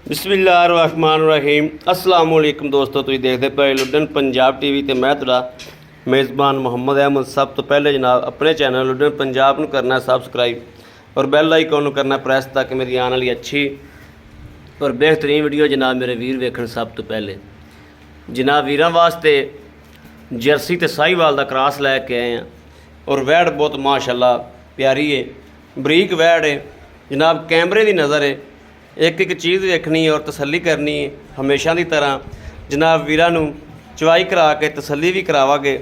बिस्मिल्लाहिर्रहमानिर्रहीम अस्सलाम वालेकुम दोस्तों, तुसीं देखते पे लुडन पंजाब टीवी ते मैं तुहाडा मेज़बान मुहम्मद अहमद। सब तो पहले जनाब अपने चैनल लुडन पंजाब नूं करना सबसक्राइब और बैल आइकन नूं करना प्रेस ताकि मेरी आने वाली अच्छी और बेहतरीन वीडियो जनाब मेरे वीर वेखण। सब तो पहले जनाब वीरां वास्ते जर्सी ते साहीवाल दा क्रॉस लैके आए हैं और वैड़ बहुत माशाअल्लाह प्यारी है, बरीक वैड़ है जनाब, कैमरे की नज़र है। एक एक चीज़ देखनी और तसल्ली करनी है हमेशा की तरह। जनाब वीरां नूं चवाई करा के तसल्ली भी करावांगे।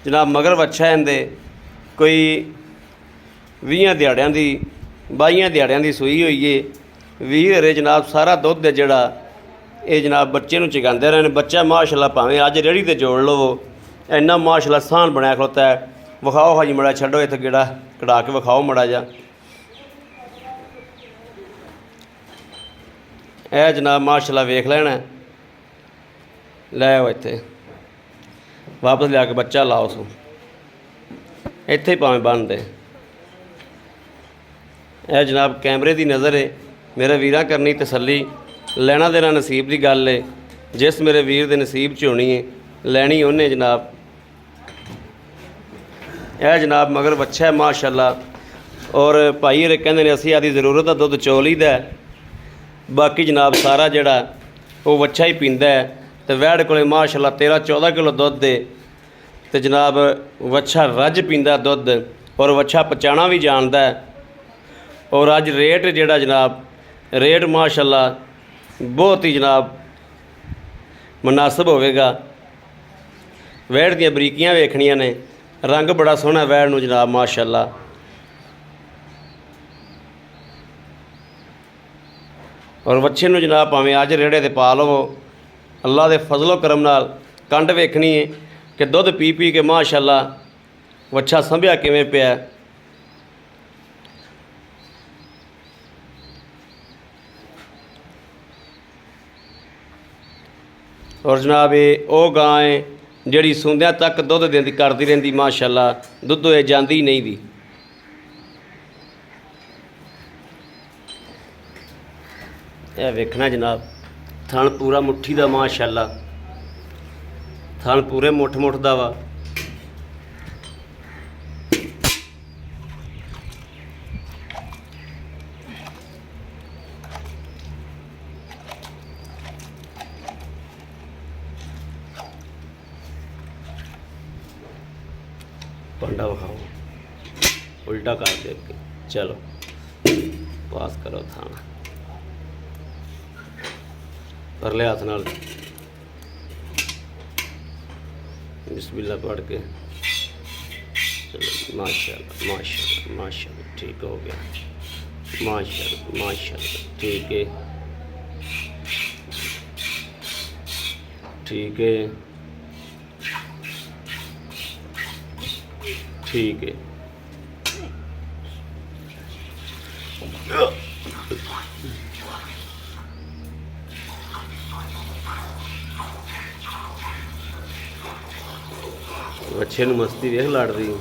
जनाब मगर वच्छा इहदे कोई 20 दिहाड़ियां दी 22 दिहाड़ियां दी सूई हुई है। 20 हरे जनाब सारा दुध है जिहड़ा ये जनाब बच्चे नूं चगांदे रहे। बच्चा माशाअल्लाह भावें अज रेहड़ी ते जोड़ लवो, इन्ना माशाअल्लाह साहन बनया खलोता है। विखाओ हाजी मड़ा छड्डो इत्थे गेड़ा कढ़ा के विखाओ मड़ा जा। यह जनाब माशाअल्लाह वेख लेना, लै आओ इत्थे वापस लिया के बच्चा लाओ सो इत्थे ही भावें बन दे। यह जनाब कैमरे की नज़र है, मेरे वीरां करनी तसल्ली। लेना देना नसीब की गल है, जिस मेरे वीर के नसीब च होनी है लैनी उन्हें जनाब। यह जनाब मगर बच्चा है माशाअल्लाह और भाई हरे कहंदे ने असीं आदी जरूरत का दुध चो लईदा है, बाकी जनाब सारा जिहड़ा वो वच्छा ही पींदा है। तो वैड़ कोले माशाअल्लाह 13-14 किलो दुध दे ते जनाब वच्छा रज पींदा दुध और वच्छा पचाना भी जानदा है। और अज रेट जिहड़ा जनाब रेट माशाअल्लाह बहुत ही जनाब मुनासिब होवेगा। वैड़ दियां बरीकियां वेखणियां ने, रंग बड़ा सोहना वैड़ नूं जनाब माशाअल्लाह। और वच्छे नूं जनाब भावें अज रेड़े ते पा लवो, अल्लाह के फजलो करम नाल कंड वेखनी है कि दुध पी पी के माशाअल्लाह वच्छा संभिया किवें पिया। और जनाब ये वो गां है जिहड़ी सूंदियां तक दुध देंदी करदी रहिंदी माशाअल्लाह, दुद्धों ये जांदी ही नहीं दी। यह वेखना जनाब थण पूरा मुट्ठी दा माशाअल्लाह, थण पूरे मुठ मुठ दा वा। पंडा विखाओ उल्टा कर दे, चलो पास करो थाना परले हाथ नाल बिस्मिल्लाह पढ़ के। चलो माशाअल्लाह माशाअल्लाह माशाअल्लाह ठीक हो गया, माशाअल्लाह माशाअल्लाह ठीक है ठीक है ठीक है। बच्चे नूं मस्ती वेख लड़ रही।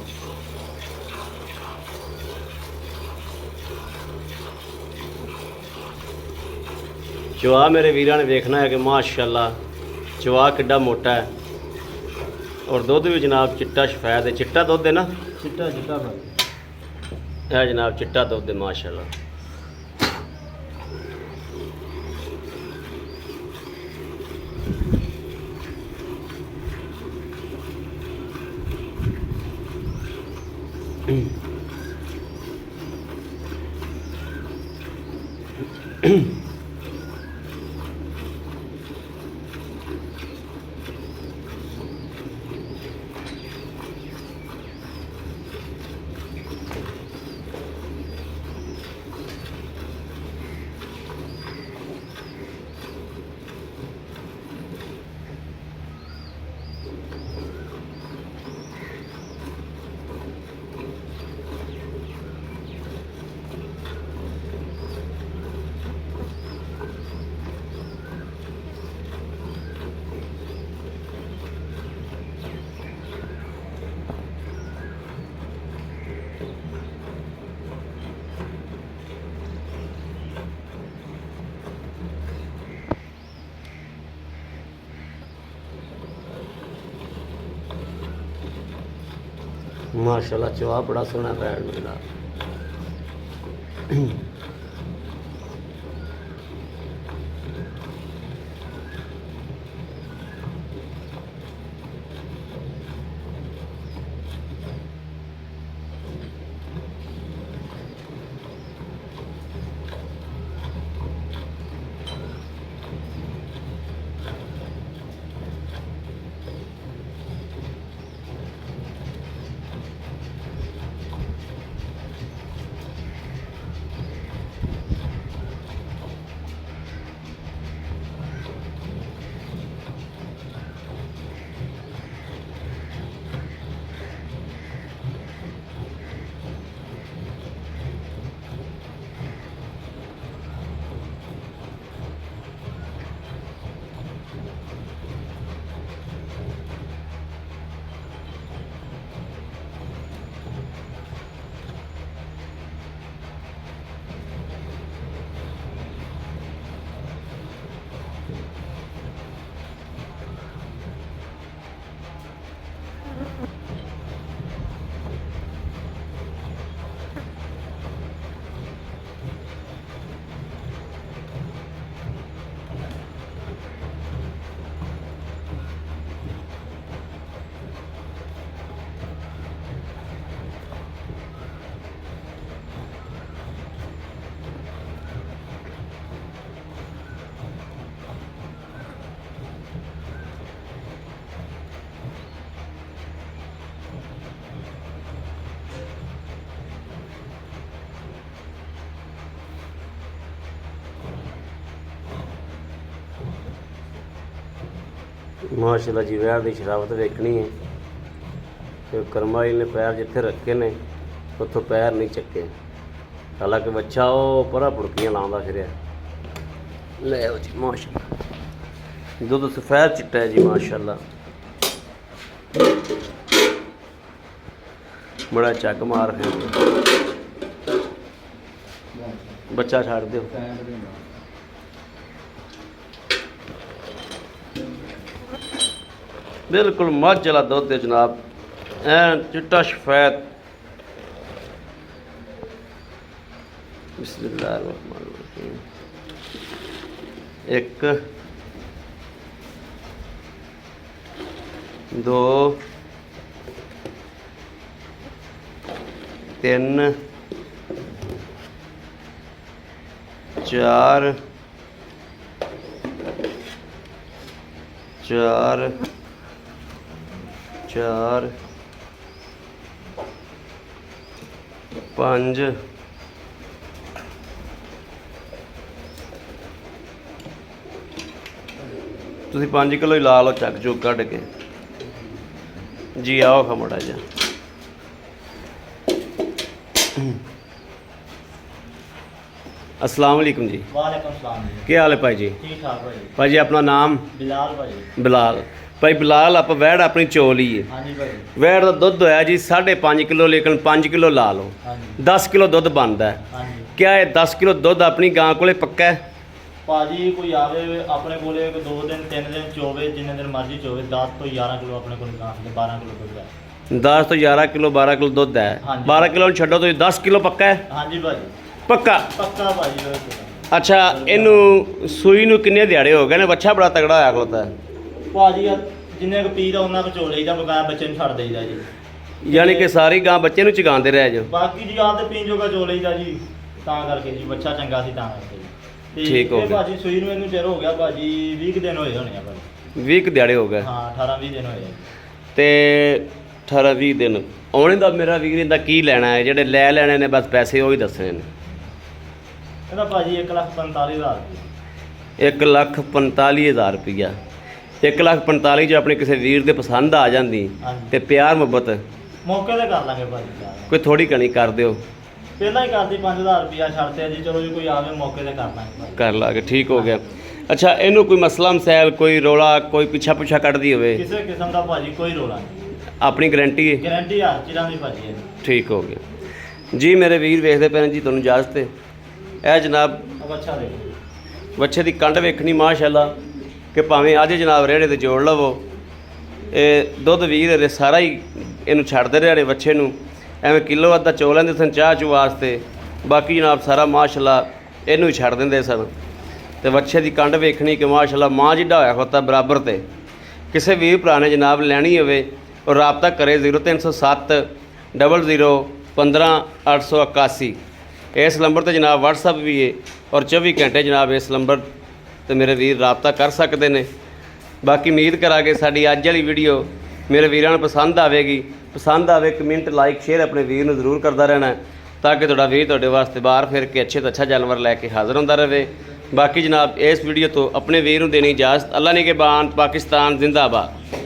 चवा मेरे वीरां ने वेखना है कि माशाअल्लाह चवा किड्डा मोटा है और दुध भी जनाब चिट्टा सफैद है। चिट्टा दुध है ना, चिट्टा चिट्टा है जनाब, चिट्टा दुध है माशाअल्लाह। माशाल्लाह चवा बड़ा सोहना पैर में जनाब। माशाल्लाह जी वैर की शरावत वेखनी है कि करमाइल ने पैर जिथे रखे ने उत्थों पैर नहीं चक्के। हालांकि बच्चा वो परा पुड़कियां लाँदा फिर ले जी माशाल्लाह दुध सफेद चिट्टा है जी माशाल्लाह बड़ा चक मार है। बच्चा छाड़ दो बिल्कुल मझ वाला दुध है जनाब ऐन चिट्टा सफेद। बिस्मिल्लाहिर्रहमानिर्रहीम। एक दो तीन चार चार चार पाँच तुसी 5 किलो ही ला लो चक चुक कढ़ के जी। आओ खा माड़ा जा अस्सलाम वालेकुम जी। वालेकुम सलाम जी। क्या हाल है भाई जी? ठीक ठाक भाई। भाई जी अपना नाम? बिलाल भाई। बिलाल भाई बिलाल आप वैड़ अपनी चोल ही है। हाँ जी भाई। वैड़ का दुध होया जी 5.5 किलो लेकिन 5 किलो ला लो हाँ जी। 10 किलो दुध बनता है। हाँ जी क्या ये 10 किलो दुध अपनी गां कोले पक्का है? भाजी कोई आवे अपने कोले 2 दिन 3 दिन चोवे जिन्ने दिन मर्जी चोवे 10 तो 11 किलो अपने को 12 किलो दुध है। 10 तो 11 किलो 12 किलो दुध है। हाँ जी। 12 किलो छो तो 10 किलो पक्का है? हाँ जी भाई पक्का। पक्का भाजी। अच्छा इनू सूई नू किन्ने दिहाड़े हो गए ने? बच्चा बड़ा तगड़ा होया खलोता है भाजी जिन्ने को पीर उन्ना को चो लईदा बकाया बच्चे ਨੂੰ ਛੱਡ ਦੇਈਦਾ ਜੀ। यानी कि सारी गां बच्चे ਨੂੰ ਚਗਾਉਂਦੇ ਰਹਿ ਜੋ। ਬਾਕੀ ਜੀ ਆਪ ਤੇ ਪੀਣ ਜੋਗਾ ਚੋ ਲਈਦਾ ਜੀ ਤਾਂ ਕਰਕੇ ਜੀ ਬੱਚਾ ਚੰਗਾ ਸੀ ਤਾਂ ਕਰਕੇ ਜੀ। ਠੀਕ ਹੋ ਗਿਆ। ਭਾਜੀ ਸੂਈ ਨੂੰ ਇਹਨੂੰ ਚਿਰ ਹੋ ਗਿਆ ਭਾਜੀ 20 ਕੁ ਦਿਨ ਹੋਏ ਹੋਣੇ ਆ ਭਾਜੀ। 20 ਕੁ ਦਿਹਾੜੇ ਹੋ ਗਏ। ਹਾਂ 18 20 ਦਿਨ ਹੋਏ ਆ। ਤੇ 18 20 ਦਿਨ ਆਉਣੇ ਦਾ ਮੇਰਾ ਵੀਰ ਦਾ ਕੀ ਲੈਣਾ ਹੈ? ਜਿਹੜੇ ਲੈ ਲੈਣੇ ਨੇ ਬਸ ਪੈਸੇ ਉਹ ਹੀ ਦੱਸਣੇ ਨੇ। ਇਹਦਾ ਭਾਜੀ 1,45,000 ਰੁਪਏ। 1,45,000 रुपया। 1,45,000 ਜੋ ਆਪਣੇ ਕਿਸੇ ਵੀਰ ਦੇ ਪਸੰਦ ਆ ਜਾਂਦੀ ਹਾਂਜੀ। ਤੇ ਪਿਆਰ ਮੁਹੱਬਤ ਮੌਕੇ ਤੇ ਕਰ ਲਾਂਗੇ ਭਾਜੀ ਯਾਰ। ਕੋਈ ਥੋੜੀ ਕਣੀ ਕਰ ਦਿਓ। ਪਹਿਲਾਂ ਹੀ ਕਰਦੀ 5,000 ਰੁਪਇਆ ਛੱਡਤੇ ਜੀ। ਚਲੋ ਜੀ ਕੋਈ ਆਵੇ ਮੌਕੇ ਤੇ ਕਰ ਲਾਂਗੇ ਭਾਜੀ। ਕਰ ਲਾ ਕੇ ਠੀਕ ਹੋ ਗਿਆ। ਅੱਛਾ ਇਹਨੂੰ ਕੋਈ ਮਸਲਾ ਮਸੈਲ ਕੋਈ ਰੋਲਾ ਕੋਈ ਪਿੱਛਾ ਪੁੱਛਾ ਕੱਢਦੀ ਹੋਵੇ? ਕਿਸੇ ਕਿਸਮ ਦਾ ਭਾਜੀ ਕੋਈ ਰੋਲਾ ਨਹੀਂ। ਆਪਣੀ ਗਰੰਟੀ ਹੈ? ਗਾਰੰਟੀ ਹਰ ਚੀਜ਼ਾਂ ਦੀ ਭਾਜੀ ਹੈ। ਠੀਕ ਹੋ ਗਿਆ ਜੀ। ਮੇਰੇ ਵੀਰ ਵੇਖਦੇ ਪਏ ਨੇ ਜੀ ਤੁਹਾਨੂੰ ਇਜਾਜ਼ਤ ਹੈ। ਇਹ ਜਨਾਬ ਅਬ ਅੱਛਾ ਦੇਖੋ ਬੱਚੇ ਦੀ ਕੰਡ ਵੇਖਣੀ ਮਾਸ਼ਾਅੱਲਾ ਕਿ ਭਾਵੇਂ ਅੱਜ ਜਨਾਬ ਰੇੜੇ ਤੇ ਜੋੜ ਲਵੋ ਇਹ ਦੁੱਧ ਵੀਰ ਇਹਦੇ ਸਾਰਾ ਹੀ ਇਹਨੂੰ ਛੱਡਦੇ ਰਹੇ ਵੱਛੇ ਨੂੰ ਐਵੇਂ ਕਿਲੋ ਅੱਧਾ ਚੋ ਲੈਂਦੇ ਸਨ ਚਾਹ ਚੂ ਵਾਸਤੇ। ਬਾਕੀ ਜਨਾਬ ਸਾਰਾ ਮਾਸ਼ਾਅੱਲਾ ਇਹਨੂੰ ਹੀ ਛੱਡ ਦਿੰਦੇ ਸਨ। ਤੇ ਵੱਛੇ ਦੀ ਕੰਡ ਵੇਖਣੀ ਕਿ ਮਾਸ਼ਾਅੱਲਾ ਮਾਂ ਜਿੱਡਾ ਹੋਇਆ ਖੋਤਾ ਬਰਾਬਰ। ਤੇ ਕਿਸੇ ਵੀਰ ਭਰਾ ਨੇ ਜਨਾਬ ਲੈਣੀ ਹੋਵੇ ਔਰ ਰਾਬਤਾ ਕਰੇ 0307 00 15 881। ਇਸ ਨੰਬਰ ਤੇ ਜਨਾਬ WhatsApp ਵੀ ਹੈ ਔਰ 24 ਘੰਟੇ ਜਨਾਬ ਇਸ ਨੰਬਰ ਤੇ ਮੇਰੇ ਵੀਰ ਰਾਬਤਾ ਕਰ ਸਕਦੇ ਨੇ। ਬਾਕੀ ਉਮੀਦ ਕਰਾਂਗੇ ਸਾਡੀ ਅੱਜ ਵਾਲੀ ਵੀਡੀਓ ਮੇਰੇ ਵੀਰਾਂ ਨੂੰ ਪਸੰਦ ਆਵੇਗੀ। ਪਸੰਦ ਆਵੇ ਕਮੈਂਟ ਲਾਈਕ ਸ਼ੇਅਰ ਆਪਣੇ ਵੀਰ ਨੂੰ ਜ਼ਰੂਰ ਕਰਦਾ ਰਹਿਣਾ ਤਾਂ ਕਿ ਤੁਹਾਡਾ ਵੀਰ ਤੁਹਾਡੇ ਵਾਸਤੇ ਬਾਹਰ ਫਿਰ ਕੇ ਅੱਛੇ ਤੋਂ ਅੱਛਾ ਜਾਨਵਰ ਲੈ ਕੇ ਹਾਜ਼ਰ ਹੁੰਦਾ ਰਹੇ। ਬਾਕੀ ਜਨਾਬ ਇਸ ਵੀਡੀਓ ਤੋਂ ਆਪਣੇ ਵੀਰ ਨੂੰ ਦੇਣੀ ਇਜਾਜ਼ਤ। ਅੱਲਾ ਨਿਗਹਿਬਾਨ। ਪਾਕਿਸਤਾਨ ਜ਼ਿੰਦਾਬਾਦ।